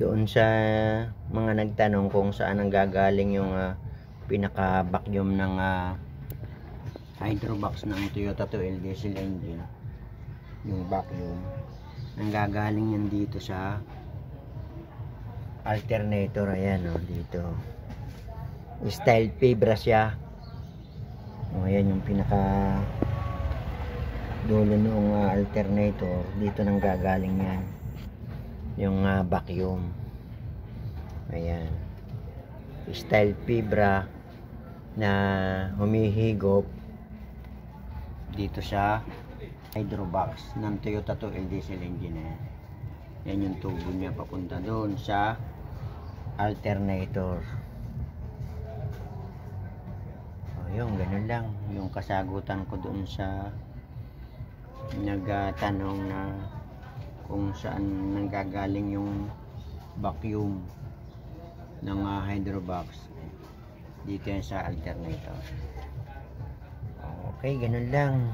Doon sa mga nagtanong kung saan ang gagaling yung pinaka-vacuum ng hydrobox ng Toyota 2L diesel engine, yung vacuum, nanggagaling yan dito sa alternator. Ayan dito, style fibra siya. Ayan yung pinaka dulo ng alternator. Dito nanggagaling yan yung vacuum. Ayan, style fibra na humihigop dito sa hydrobox ng Toyota 2L diesel engine. Yan yung tubo niya papunta doon sa alternator. Yung ganun lang yung kasagutan ko doon sa nagtanong na kung saan nanggagaling yung vacuum ng hydrobox. Dito yan sa alternator. Okay, ganun lang.